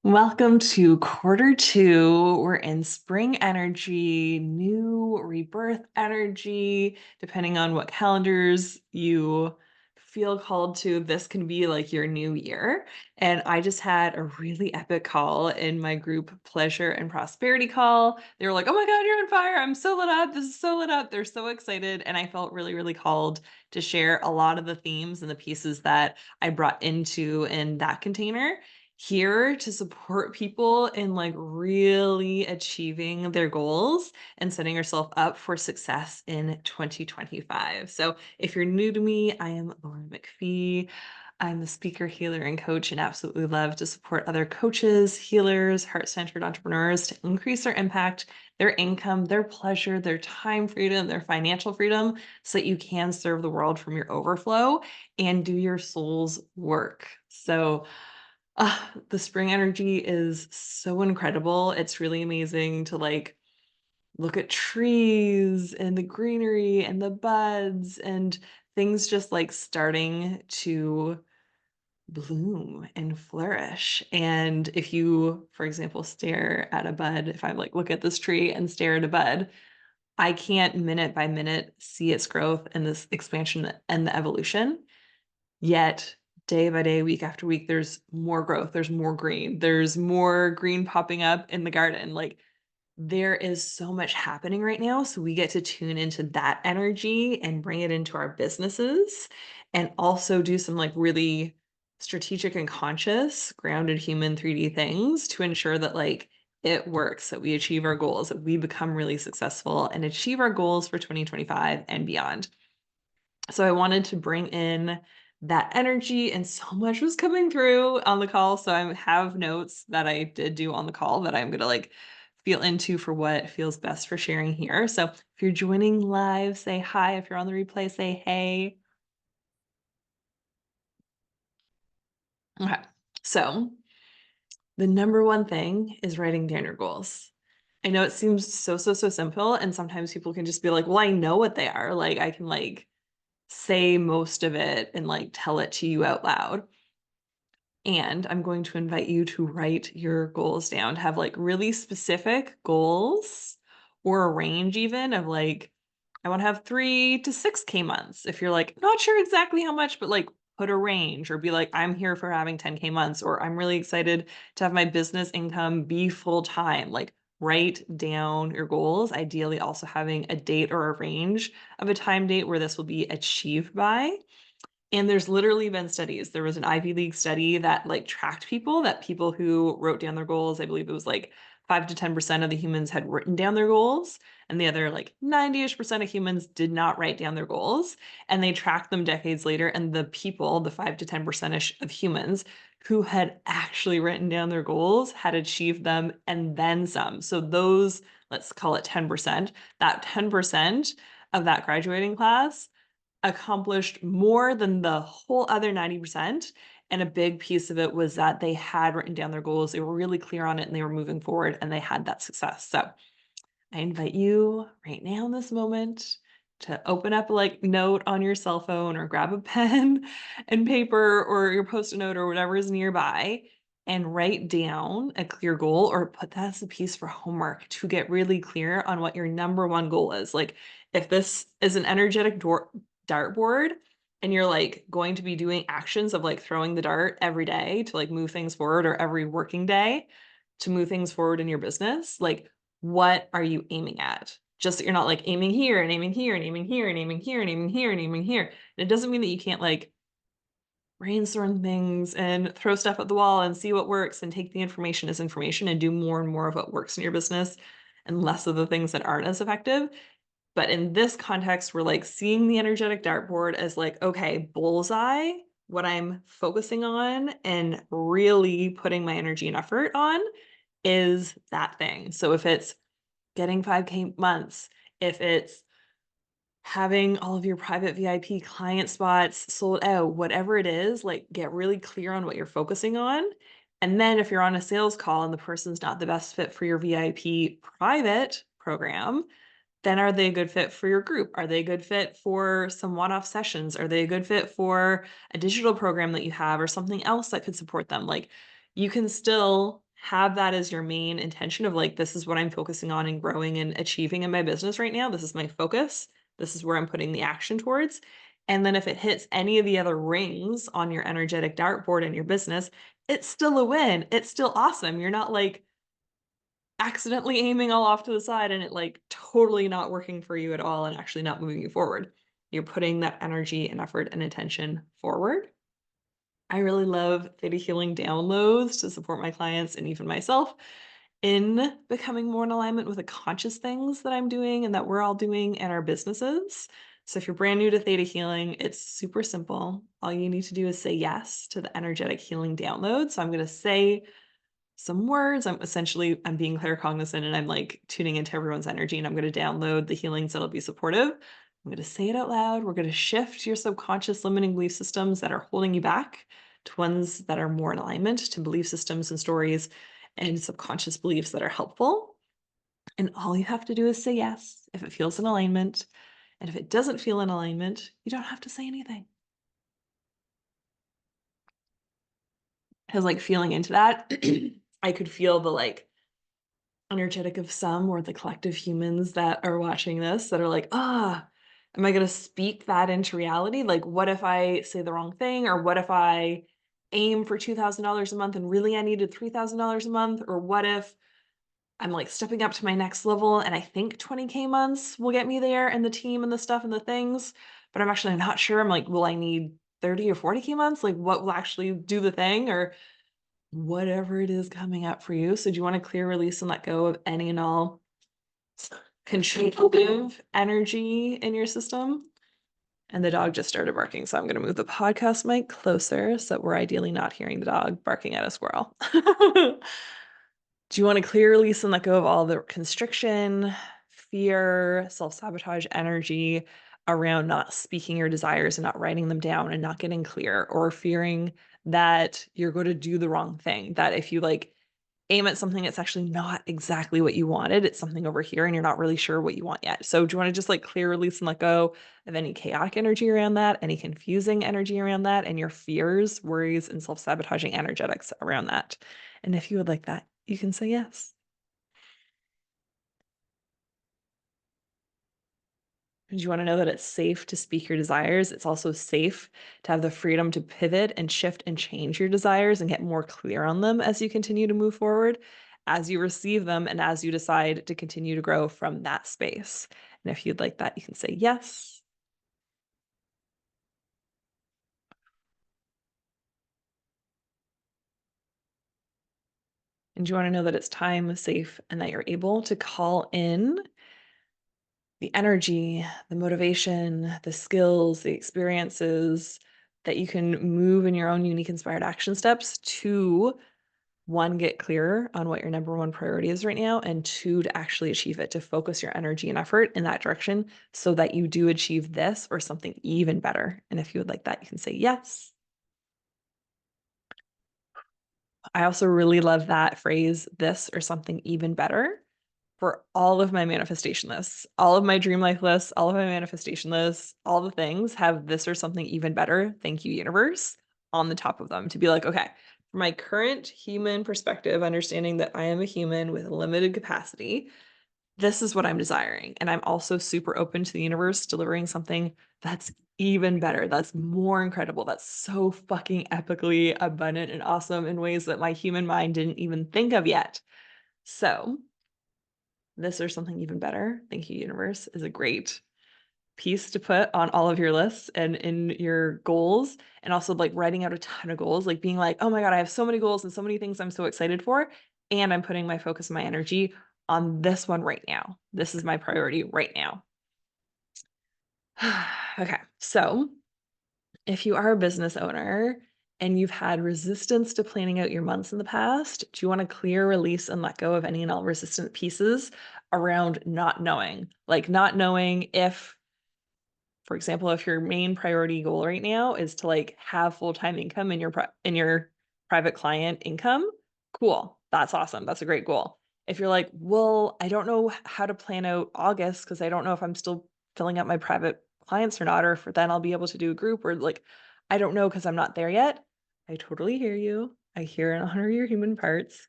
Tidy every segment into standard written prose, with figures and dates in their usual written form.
Welcome to quarter two. We're in spring energy, new rebirth energy, depending on what calendars you feel called to. This can be like your new year. And I just had a really epic call in my group pleasure and prosperity call. They were like, oh my God, you're on fire. I'm so lit up. This is so lit up. They're so excited. And I felt really, really called to share a lot of the themes and the pieces that I brought into in that container here to support people in like really achieving their goals and setting yourself up for success in 2025. So, if you're new to me, I am Lauren McPhee. I'm a speaker, healer, and coach, and absolutely love to support other coaches, healers, heart centered entrepreneurs to increase their impact, their income, their pleasure, their time freedom, their financial freedom, so that you can serve the world from your overflow and do your soul's work. So, the spring energy is so incredible. It's really amazing to like look at trees and the greenery and the buds and things just like starting to bloom and flourish. And if you, for example, stare at a bud, if I like look at this tree and stare at a bud, I can't minute by minute see its growth and this expansion and the evolution. Yet, day by day, week after week, there's more growth, there's more green popping up in the garden. Like, there is so much happening right now. So, we get to tune into that energy and bring it into our businesses and also do some like really strategic and conscious, grounded human 3D things to ensure that like it works, that we achieve our goals, that we become really successful and achieve our goals for 2025 and beyond. So I wanted to bring in that energy, and so much was coming through on the call. So I have notes that I did do on the call that I'm gonna like feel into for what feels best for sharing here. So if you're joining live, say hi. If you're on the replay, say hey. Okay. So the number one thing is writing down your goals. I know it seems so simple, and sometimes people can just be like, well, I know what they are. Like I can like say most of it and like tell it to you out loud. And I'm going to invite you to write your goals down, have like really specific goals or a range even of like, I want to have 3 to 6K months. If you're like, not sure exactly how much, but like put a range or be like, I'm here for having 10K months, or I'm really excited to have my business income be full time. Like, write down your goals, ideally also having a date or a range of a time date where this will be achieved by. And there's literally been studies. There was an Ivy League study that like tracked people, that people who wrote down their goals, I believe it was like 5 to 10% of the humans had written down their goals, and the other like 90-ish% of humans did not write down their goals. And they tracked them decades later, and the people, the 5 to 10% of humans who had actually written down their goals had achieved them and then some. So those, let's call it 10%, that 10% of that graduating class accomplished more than the whole other 90%. And a big piece of it was that they had written down their goals, they were really clear on it, and they were moving forward and they had that success. So I invite you right now in this moment to open up a like note on your cell phone or grab a pen and paper or your post-it note or whatever is nearby and write down a clear goal, or put that as a piece for homework to get really clear on what your number one goal is. Like, if this is an energetic dartboard and you're like going to be doing actions of like throwing the dart every day to like move things forward, or every working day to move things forward in your business, like what are you aiming at? Just that you're not like aiming here and aiming here and aiming here and aiming here and aiming here and aiming here. And it doesn't mean that you can't like brainstorm things and throw stuff at the wall and see what works and take the information as information and do more and more of what works in your business and less of the things that aren't as effective. But in this context, we're like seeing the energetic dartboard as like, okay, bullseye, what I'm focusing on and really putting my energy and effort on is that thing. So if it's getting 5K months, if it's having all of your private VIP client spots sold out, whatever it is, like get really clear on what you're focusing on. And then if you're on a sales call and the person's not the best fit for your VIP private program, then are they a good fit for your group? Are they a good fit for some one-off sessions? Are they a good fit for a digital program that you have or something else that could support them? Like, you can still have that as your main intention of like, this is what I'm focusing on and growing and achieving in my business right now. This is my focus. This is where I'm putting the action towards. And then if it hits any of the other rings on your energetic dartboard in your business, it's still a win. It's still awesome. You're not like accidentally aiming all off to the side and it like totally not working for you at all and actually not moving you forward. You're putting that energy and effort and attention forward. I really love theta healing downloads to support my clients and even myself in becoming more in alignment with the conscious things that I'm doing and that we're all doing in our businesses. So if you're brand new to theta healing, it's super simple. All you need to do is say yes to the energetic healing download. So I'm going to say some words. I'm being claircognizant and I'm like tuning into everyone's energy and I'm going to download the healings that'll be supportive. I'm going to say it out loud. We're going to shift your subconscious limiting belief systems that are holding you back to ones that are more in alignment, to belief systems and stories and subconscious beliefs that are helpful. And all you have to do is say yes if it feels in alignment. And if it doesn't feel in alignment, you don't have to say anything. Because like feeling into that, I could feel the like energetic of some or the collective humans that are watching this that are like, am I going to speak that into reality? Like, what if I say the wrong thing? Or what if I aim for $2,000 a month and really I needed $3,000 a month? Or what if I'm like stepping up to my next level and I think 20K months will get me there and the team and the stuff and the things, but I'm actually not sure. I'm like, will I need 30 or 40K months? Like, what will actually do the thing? Or whatever it is coming up for you. So do you want to clear, release, and let go of any and all contributive energy in your system? And the dog just started barking. So I'm going to move the podcast mic closer so that we're ideally not hearing the dog barking at a squirrel. Do you want to clear, release, and let go of all the constriction, fear, self-sabotage energy around not speaking your desires and not writing them down and not getting clear, or fearing that you're going to do the wrong thing, that if you like aim at something it's actually not exactly what you wanted, it's something over here and you're not really sure what you want yet? So do you want to just like clear, release, and let go of any chaotic energy around that, any confusing energy around that, and your fears, worries, and self-sabotaging energetics around that? And if you would like that, you can say yes. Do you want to know that it's safe to speak your desires? It's also safe to have the freedom to pivot and shift and change your desires and get more clear on them as you continue to move forward, as you receive them, and as you decide to continue to grow from that space. And if you'd like that, you can say yes. And do you want to know that it's time, safe, and that you're able to call in the energy, the motivation, the skills, the experiences that you can move in your own unique inspired action steps to, one, get clearer on what your number one priority is right now, and two, to actually achieve it, to focus your energy and effort in that direction so that you do achieve this or something even better. And if you would like that, you can say yes. I also really love that phrase, this or something even better, for all of my manifestation lists. All of my dream life lists, all of my manifestation lists, all the things have this or something even better, thank you universe, on the top of them, to be like, okay, from my current human perspective, understanding that I am a human with limited capacity, this is what I'm desiring. And I'm also super open to the universe delivering something that's even better, that's more incredible, that's so fucking epically abundant and awesome in ways that my human mind didn't even think of yet. So this or something even better, thank you universe, is a great piece to put on all of your lists and in your goals. And also like writing out a ton of goals, like being like, oh my God, I have so many goals and so many things I'm so excited for. And I'm putting my focus and my energy on this one right now. This is my priority right now. Okay. So if you are a business owner and you've had resistance to planning out your months in the past, do you want to clear, release, and let go of any and all resistant pieces around not knowing? Like not knowing if, for example, if your main priority goal right now is to like have full-time income in your private client income, cool. That's awesome. That's a great goal. If you're like, well, I don't know how to plan out August because I don't know if I'm still filling up my private clients or not, or if then I'll be able to do a group, or like, I don't know because I'm not there yet. I totally hear you. I hear and honor your human parts.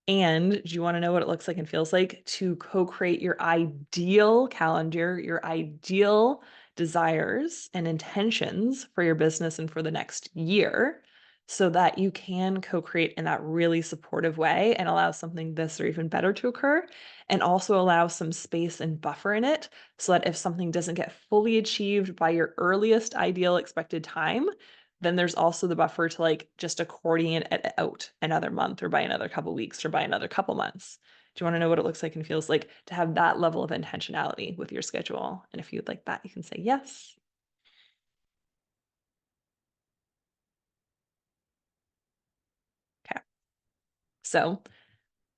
And do you want to know what it looks like and feels like to co-create your ideal calendar, your ideal desires and intentions for your business and for the next year so that you can co-create in that really supportive way and allow something this or even better to occur, and also allow some space and buffer in it so that if something doesn't get fully achieved by your earliest ideal expected time, then there's also the buffer to like just accordion it out another month or by another couple weeks or by another couple months. Do you want to know what it looks like and feels like to have that level of intentionality with your schedule? And if you'd like that, you can say yes. Okay. So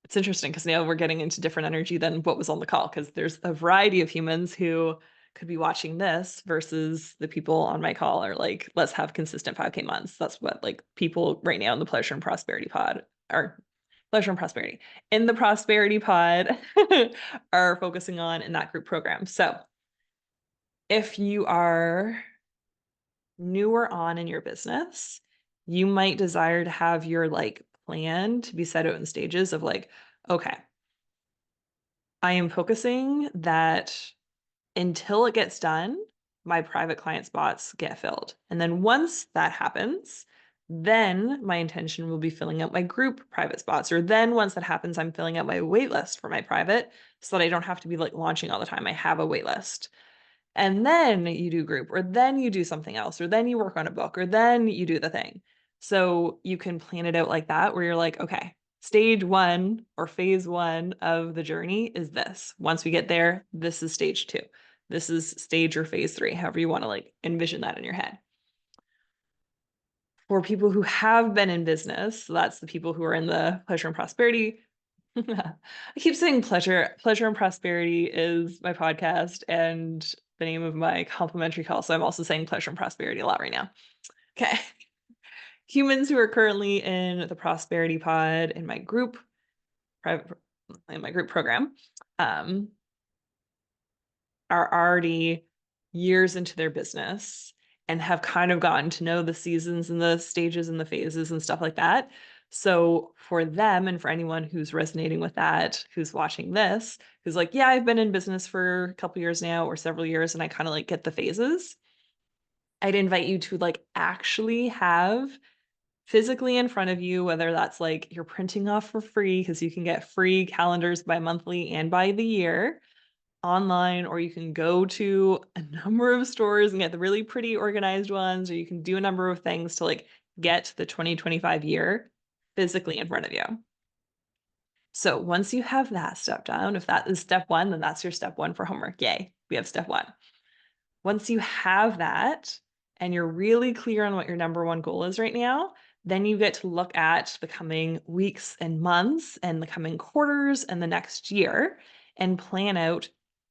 it's interesting because now we're getting into different energy than what was on the call, because there's a variety of humans who could be watching this versus the people on my call are like, let's have consistent 5K months. That's what like people right now in the Pleasure and Prosperity pod are Pleasure and Prosperity in the Prosperity pod are focusing on in that group program. So if you are newer on in your business, you might desire to have your like plan to be set out in stages of like, okay, I am focusing that until it gets done, my private client spots get filled. And then once that happens, then my intention will be filling out my group private spots. Or then once that happens, I'm filling out my wait list for my private so that I don't have to be like launching all the time. I have a wait list. And then you do group, or then you do something else, or then you work on a book, or then you do the thing. So you can plan it out like that, where you're like, okay, stage one or phase one of the journey is this. Once we get there, this is stage two. This is stage or phase three, however you want to like envision that in your head. For people who have been in business, so that's the people who are in the Pleasure and Prosperity. I keep saying pleasure. Pleasure and Prosperity is my podcast and the name of my complimentary call. So I'm also saying Pleasure and Prosperity a lot right now. Okay. Humans who are currently in the Prosperity Pod in my group, private in my group program, um, are already years into their business and have kind of gotten to know the seasons and the stages and the phases and stuff like that. So for them and for anyone who's resonating with that, who's watching this, who's like, yeah, I've been in business for a couple years now or several years and I kind of like get the phases. I'd invite you to like actually have physically in front of you, whether that's like you're printing off for free because you can get free calendars by monthly and by the year online, or you can go to a number of stores and get the really pretty organized ones, or you can do a number of things to like get the 2025 year physically in front of you. So once you have that step down, if that is step one, then that's your step one for homework. Yay, we have step one. Once you have that and you're really clear on what your number one goal is right now, then you get to look at the coming weeks and months and the coming quarters and the next year and plan out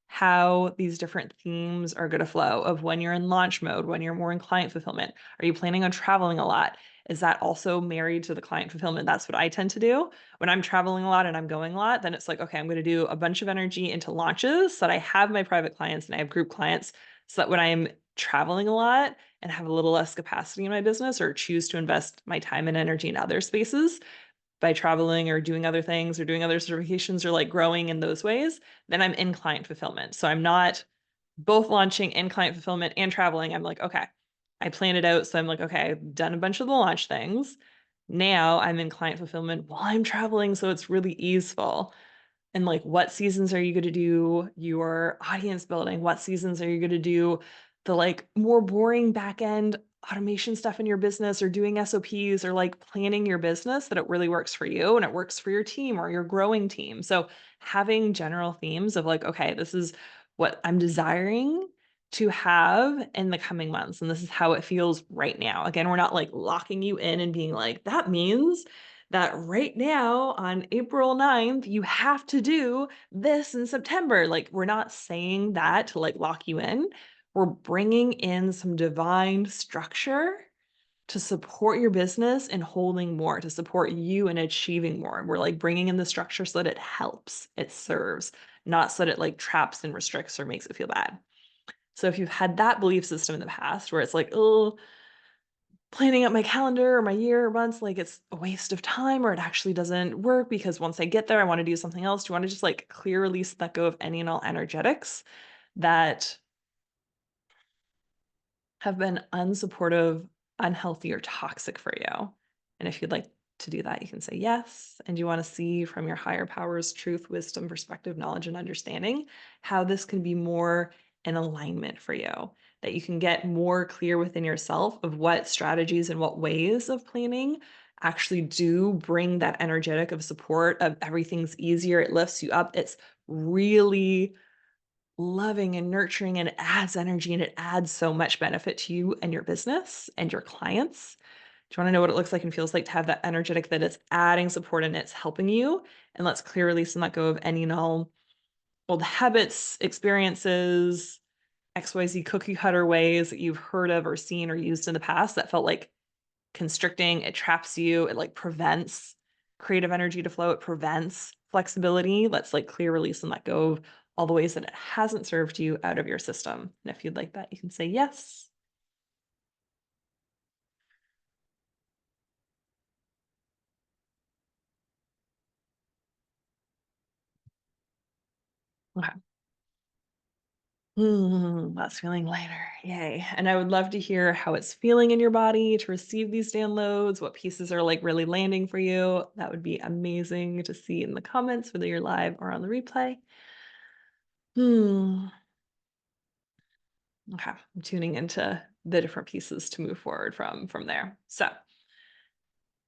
how these different themes are going to flow of when you're in launch mode, when you're more in client fulfillment. Are you planning on traveling a lot? Is that also married to the client fulfillment? That's what I tend to do. When I'm traveling a lot and I'm going a lot, then it's like, okay, I'm going to do a bunch of energy into launches so that I have my private clients and I have group clients, so that when I'm traveling a lot and have a little less capacity in my business or choose to invest my time and energy in other spaces by traveling or doing other things or doing other certifications or like growing in those ways, then I'm in client fulfillment. So I'm not both launching and client fulfillment and traveling. I'm like, okay, I plan it out. So I'm like, okay, I've done a bunch of the launch things. Now I'm in client fulfillment while I'm traveling. So it's really easeful. And like, what seasons are you going to do your audience building? What seasons are you going to do the like more boring back end automation stuff in your business, or doing SOPs, or like planning your business that it really works for you and it works for your team or your growing team? So having general themes of like, okay, this is what I'm desiring to have in the coming months. And this is how it feels right now. Again, we're not like locking you in and being like, that means that right now on April 9th, you have to do this in September. Like, we're not saying that to like lock you in. We're bringing in some divine structure to support your business and holding more, to support you and achieving more. We're like bringing in the structure so that it helps, it serves, not so that it like traps and restricts or makes it feel bad. So if you've had that belief system in the past where it's like, oh, planning out my calendar or my year or months like it's a waste of time or it actually doesn't work because once I get there, I want to do something else. Do you want to just like clear release, let go of any and all energetics that have been unsupportive, unhealthy, or toxic for you? And if you'd like to do that, you can say yes. And you want to see from your higher powers, truth, wisdom, perspective, knowledge, and understanding how this can be more in alignment for you, that you can get more clear within yourself of what strategies and what ways of planning actually do bring that energetic of support of everything's easier, it lifts you up. It's really loving and nurturing and it adds energy and it adds so much benefit to you and your business and your clients. Do you want to know what it looks like and feels like to have that energetic that it's adding support and it's helping you? And let's clear release and let go of any and all old habits, experiences, XYZ cookie cutter ways that you've heard of or seen or used in the past that felt like constricting. It traps you. It like prevents creative energy to flow. It prevents flexibility. Let's like clear release and let go of all the ways that it hasn't served you out of your system. And if you'd like that, you can say yes. Okay. That's feeling lighter. Yay. And I would love to hear how it's feeling in your body to receive these downloads, what pieces are like really landing for you. That would be amazing to see in the comments, whether you're live or on the replay. Hmm. Okay. I'm tuning into the different pieces to move forward from there. So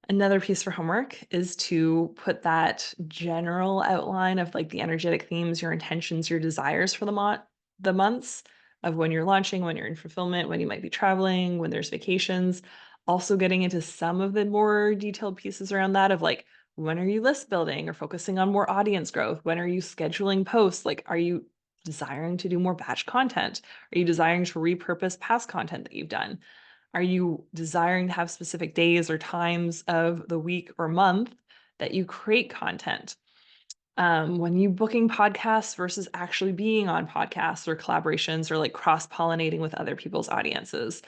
another piece for homework is to put that general outline of like the energetic themes, your intentions, your desires for the months of when you're launching, when you're in fulfillment, when you might be traveling, when there's vacations. Also getting into some of the more detailed pieces around that of like when are you list building or focusing on more audience growth? When are you scheduling posts? Like are you desiring to do more batch content? Are you desiring to repurpose past content that you've done? Are you desiring to have specific days or times of the week or month that you create content? When you booking podcasts versus actually being on podcasts or collaborations or like cross pollinating with other people's audiences?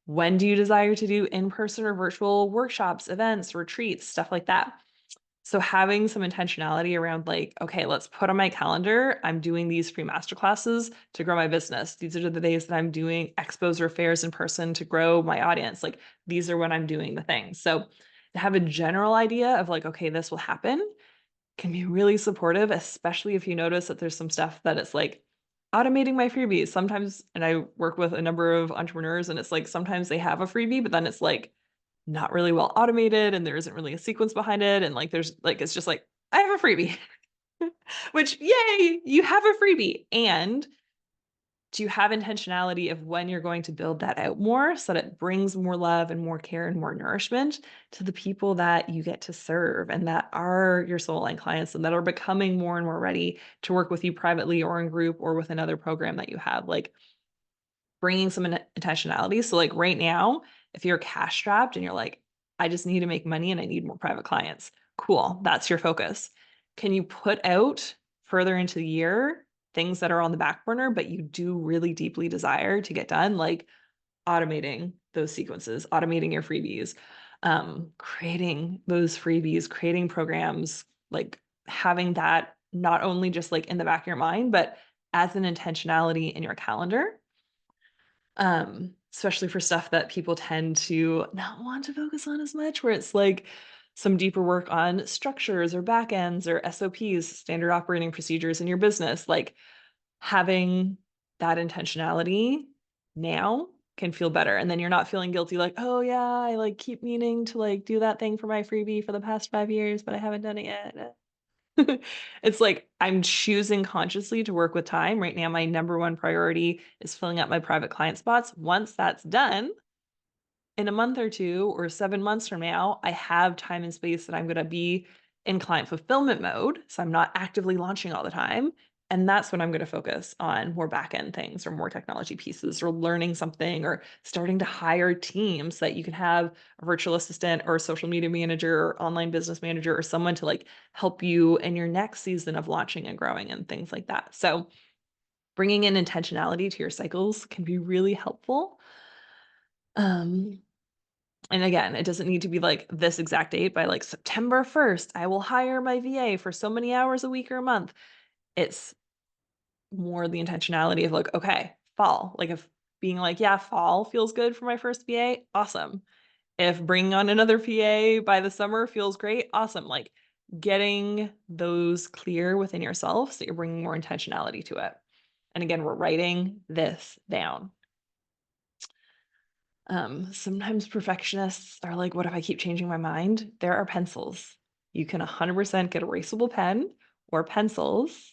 When do you desire to do in person or virtual workshops, events, retreats, stuff like that? So having some intentionality around like, okay, let's put on my calendar, I'm doing these free masterclasses to grow my business. These are the days that I'm doing expos or fairs in person to grow my audience. Like these are when I'm doing the things. So to have a general idea of like, okay, this will happen can be really supportive, especially if you notice that there's some stuff that it's like automating my freebies. Sometimes, and I work with a number of entrepreneurs and it's like sometimes they have a freebie, but then it's like not really well automated and there isn't really a sequence behind it. And like there's like it's just like, I have a freebie. Which yay, you have a freebie. And do you have intentionality of when you're going to build that out more so that it brings more love and more care and more nourishment to the people that you get to serve and that are your soul line clients and that are becoming more and more ready to work with you privately or in group or with another program that you have? Like bringing some intentionality. So like right now, if you're cash strapped and you're like, I just need to make money and I need more private clients. Cool. That's your focus. Can you put out further into the year things that are on the back burner, but you do really deeply desire to get done, like automating those sequences, automating your freebies, creating those freebies, creating programs, like having that not only just like in the back of your mind, but as an intentionality in your calendar, especially for stuff that people tend to not want to focus on as much, where it's like some deeper work on structures or backends or SOPs, standard operating procedures in your business. Like having that intentionality now can feel better. And then you're not feeling guilty, like, oh yeah, I like keep meaning to like do that thing for my freebie for the past 5 years, but I haven't done it yet. It's like I'm choosing consciously to work with time. Right now, my number one priority is filling up my private client spots. Once that's done, in a month or two or 7 months from now, I have time and space that I'm going to be in client fulfillment mode. So I'm not actively launching all the time. And that's when I'm going to focus on more back end things or more technology pieces or learning something or starting to hire teams so that you can have a virtual assistant or a social media manager or online business manager or someone to like help you in your next season of launching and growing and things like that. So bringing in intentionality to your cycles can be really helpful. Um, And again, it doesn't need to be like this exact date by like September 1st, I will hire my VA for so many hours a week or a month. It's more the intentionality of like, okay, fall. Like if being like, yeah, fall feels good for my first VA, awesome. If bringing on another PA by the summer feels great, awesome. Like getting those clear within yourself so you're bringing more intentionality to it. And again, we're writing this down. Sometimes perfectionists are like, what if I keep changing my mind? There are pencils. You can 100% get erasable pen or pencils,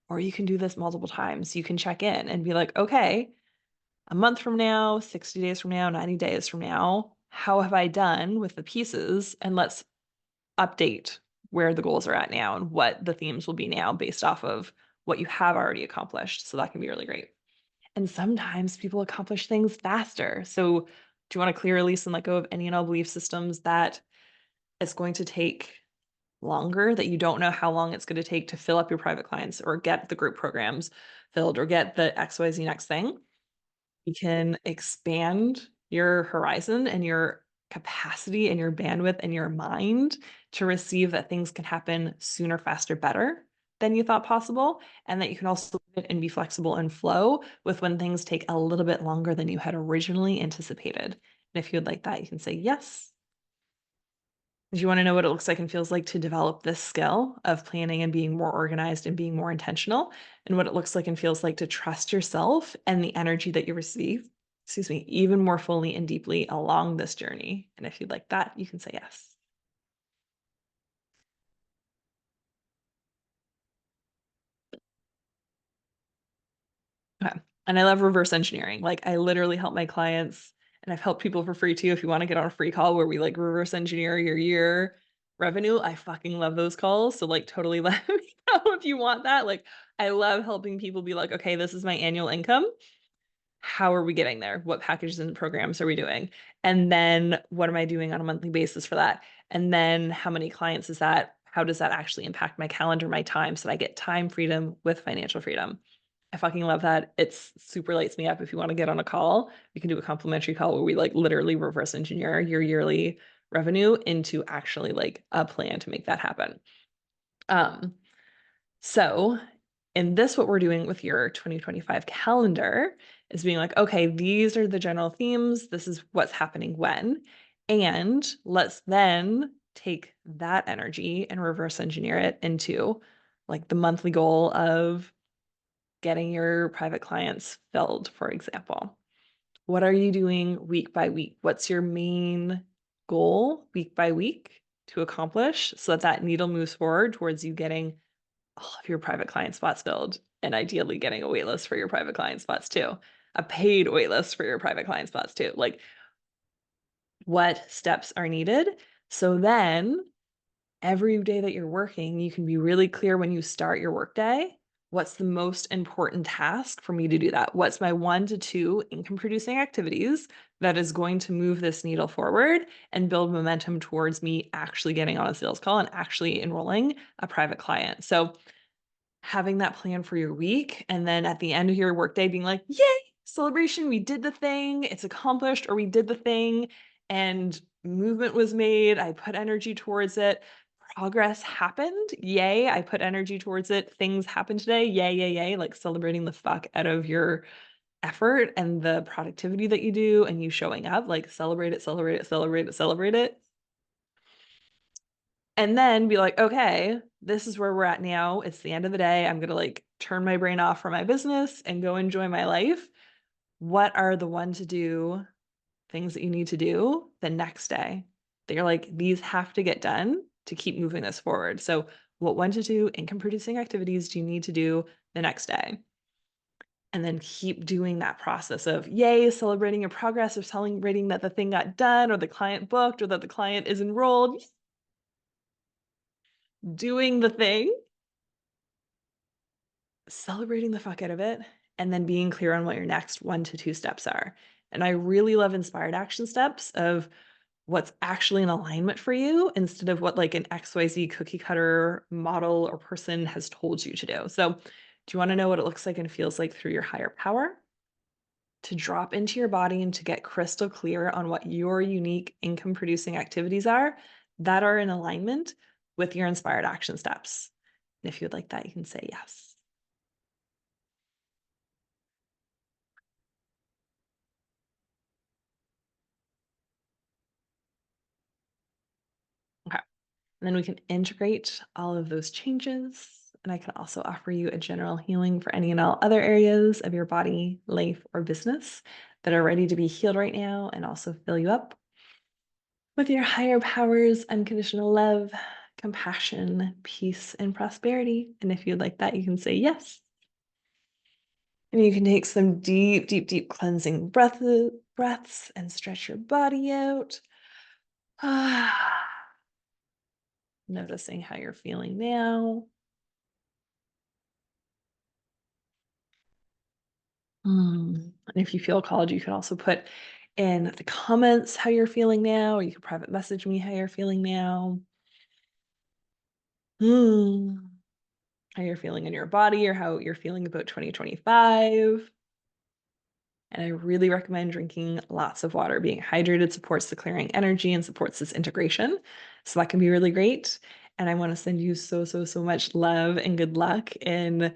or you can do this multiple times. You can check in and be like, okay, a month from now, 60 days from now, 90 days from now, how have I done with the pieces? And let's update where the goals are at now and what the themes will be now based off of what you have already accomplished. So that can be really great. And sometimes people accomplish things faster. So do you want to clear, release, and let go of any and all belief systems that it's going to take longer, that you don't know how long it's going to take to fill up your private clients or get the group programs filled or get the XYZ next thing? You can expand your horizon and your capacity and your bandwidth and your mind to receive that things can happen sooner, faster, better than you thought possible, and that you can also pivot and be flexible and flow with when things take a little bit longer than you had originally anticipated. And if you would like that, you can say yes. Do you want to know what it looks like and feels like to develop this skill of planning and being more organized and being more intentional, and what it looks like and feels like to trust yourself and the energy that you receive, excuse me, even more fully and deeply along this journey? And if you'd like that, you can say yes. Okay. And I love reverse engineering. Like I literally help my clients, and I've helped people for free too. If you want to get on a free call where we like reverse engineer your year revenue, I fucking love those calls. So like totally let me know if you want that. Like I love helping people be like, okay, this is my annual income. How are we getting there? What packages and programs are we doing? And then what am I doing on a monthly basis for that? And then how many clients is that? How does that actually impact my calendar, my time, so that I get time freedom with financial freedom? I fucking love that. It's super lights me up. If you want to get on a call, we can do a complimentary call where we like literally reverse engineer your yearly revenue into actually like a plan to make that happen. Um, so in this, what we're doing with your 2025 calendar is being like, okay, these are the general themes. This is what's happening when. And let's then take that energy and reverse engineer it into like the monthly goal of getting your private clients filled, for example. What are you doing week by week? What's your main goal week by week to accomplish so that that needle moves forward towards you getting all of your private client spots filled, and ideally getting a wait list for your private client spots too, a paid wait list for your private client spots too. Like what steps are needed? So then every day that you're working, you can be really clear when you start your workday. What's the most important task for me to do that? What's my 1 to 2 income producing activities that is going to move this needle forward and build momentum towards me actually getting on a sales call and actually enrolling a private client? So having that plan for your week, and then at the end of your workday being like, yay, celebration, we did the thing, it's accomplished, or we did the thing and movement was made. I put energy towards it. Progress happened. Yay, I put energy towards it. Things happened today. Yay, yay, yay. Like celebrating the fuck out of your effort and the productivity that you do and you showing up, like celebrate it, celebrate it, celebrate it, celebrate it. And then be like, okay, this is where we're at now. It's the end of the day. I'm going to like turn my brain off from my business and go enjoy my life. What are the 1 to 2 things that you need to do the next day? That you're like, these have to get done to keep moving this forward. So, what 1 to 2 income producing activities do you need to do the next day? And then keep doing that process of yay, celebrating your progress or celebrating that the thing got done or the client booked or that the client is enrolled, doing the thing, celebrating the fuck out of it, and then being clear on what your next 1 to 2 steps are. And I really love inspired action steps of what's actually in alignment for you instead of what like an XYZ cookie cutter model or person has told you to do. So, do you want to know what it looks like and feels like through your higher power? to drop into your body and to get crystal clear on what your unique income producing activities are that are in alignment with your inspired action steps. And if you would like that, you can say yes. Okay. And then we can integrate all of those changes. And I can also offer you a general healing for any and all other areas of your body, life, or business that are ready to be healed right now and also fill you up with your higher powers, unconditional love, compassion, peace, and prosperity. And if you'd like that, you can say yes. And you can take some deep, deep, deep cleansing breaths and stretch your body out. Noticing how you're feeling now. And if you feel called, you can also put in the comments how you're feeling now, or you can private message me how you're feeling now. Hmm. How you're feeling in your body or how you're feeling about 2025. And I really recommend drinking lots of water. Being hydrated supports the clearing energy and supports this integration. So that can be really great. And I want to send you so, so, so much love and good luck in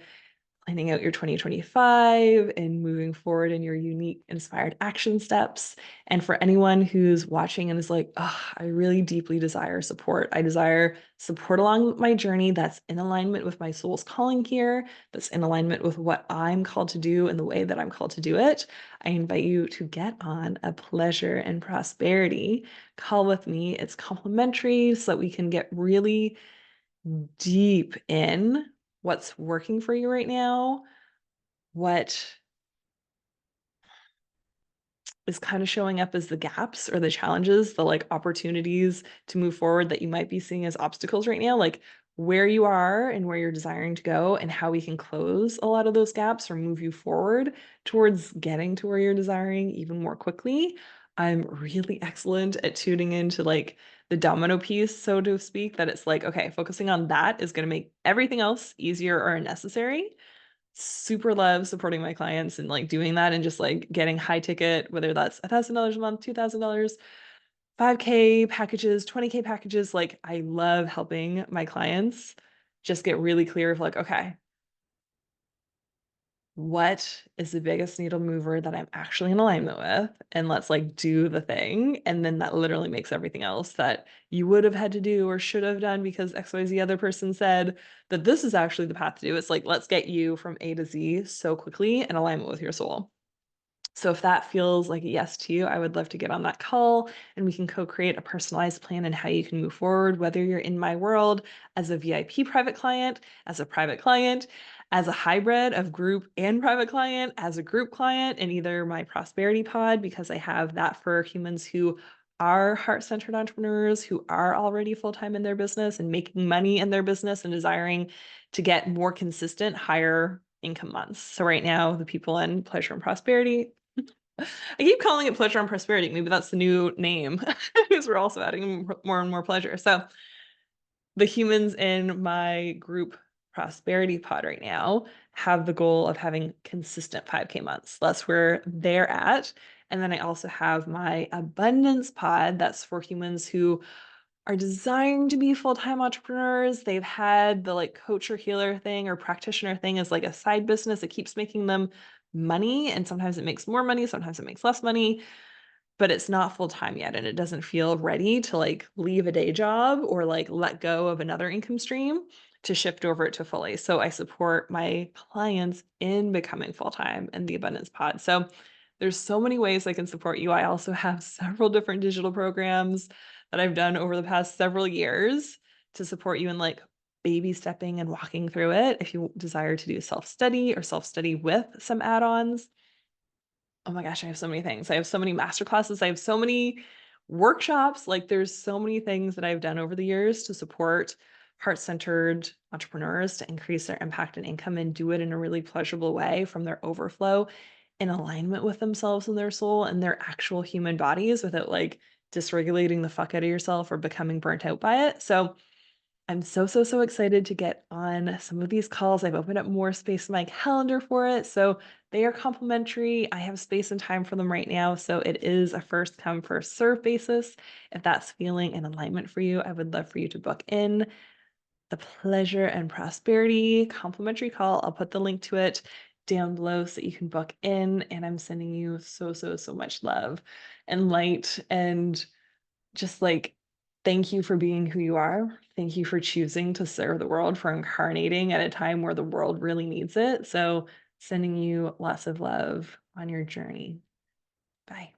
planning out your 2025 and moving forward in your unique inspired action steps. And for anyone who's watching and is like, oh, I really deeply desire support. I desire support along my journey that's in alignment with my soul's calling here, that's in alignment with what I'm called to do and the way that I'm called to do it. I invite you to get on a pleasure and prosperity call with me. It's complimentary so that we can get really deep in what's working for you right now, what is kind of showing up as the gaps or the challenges, the like opportunities to move forward that you might be seeing as obstacles right now, like where you are and where you're desiring to go, and how we can close a lot of those gaps or move you forward towards getting to where you're desiring even more quickly. I'm really excellent at tuning into like the domino piece, so to speak, that it's like, okay, focusing on that is going to make everything else easier or unnecessary. Super love supporting my clients and like doing that and just like getting high ticket, whether that's $1,000 a month, $2,000, 5K packages, 20K packages. Like I love helping my clients just get really clear of like, okay, what is the biggest needle mover that I'm actually in alignment with? And let's like do the thing. And then that literally makes everything else that you would have had to do or should have done because XYZ other person said that this is actually the path to do. It's like, let's get you from A to Z so quickly in alignment with your soul. So if that feels like a yes to you, I would love to get on that call and we can co-create a personalized plan and how you can move forward, whether you're in my world as a VIP private client, as a private client, as a hybrid of group and private client, as a group client in either my prosperity pod, because I have that for humans who are heart-centered entrepreneurs who are already full-time in their business and making money in their business and desiring to get more consistent, higher income months. So right now, the people in pleasure and prosperity, I keep calling it pleasure and prosperity. Maybe that's the new name because we're also adding more and more pleasure. So the humans in my group prosperity pod right now have the goal of having consistent 5K months. That's where they're at. And then I also have my abundance pod that's for humans who are designed to be full-time entrepreneurs. They've had the like coach or healer thing or practitioner thing as like a side business that keeps making them money. And sometimes it makes more money, sometimes it makes less money, but it's not full-time yet. And it doesn't feel ready to like leave a day job or like let go of another income stream to shift over it to fully. So I support my clients in becoming full-time in the abundance pod. So there's so many ways I can support you. I also have several different digital programs that I've done over the past several years to support you in like baby stepping and walking through it. If you desire to do self-study or self-study with some add-ons, oh my gosh, I have so many things. I have so many master classes. I have so many workshops. Like there's so many things that I've done over the years to support heart-centered entrepreneurs to increase their impact and income and do it in a really pleasurable way from their overflow in alignment with themselves and their soul and their actual human bodies without like dysregulating the fuck out of yourself or becoming burnt out by it. So I'm so, so, so excited to get on some of these calls. I've opened up more space in my calendar for it. So They are complimentary. I have space and time for them right now, so it is a first come, first serve basis. If that's feeling in alignment for you, I would love for you to book in the Pleasure and Prosperity complimentary call. I'll put the link to it down below so you can book in. And I'm sending you so, so, so much love and light and just like, thank you for being who you are. Thank you for choosing to serve the world, for incarnating at a time where the world really needs it. So, sending you lots of love on your journey. Bye.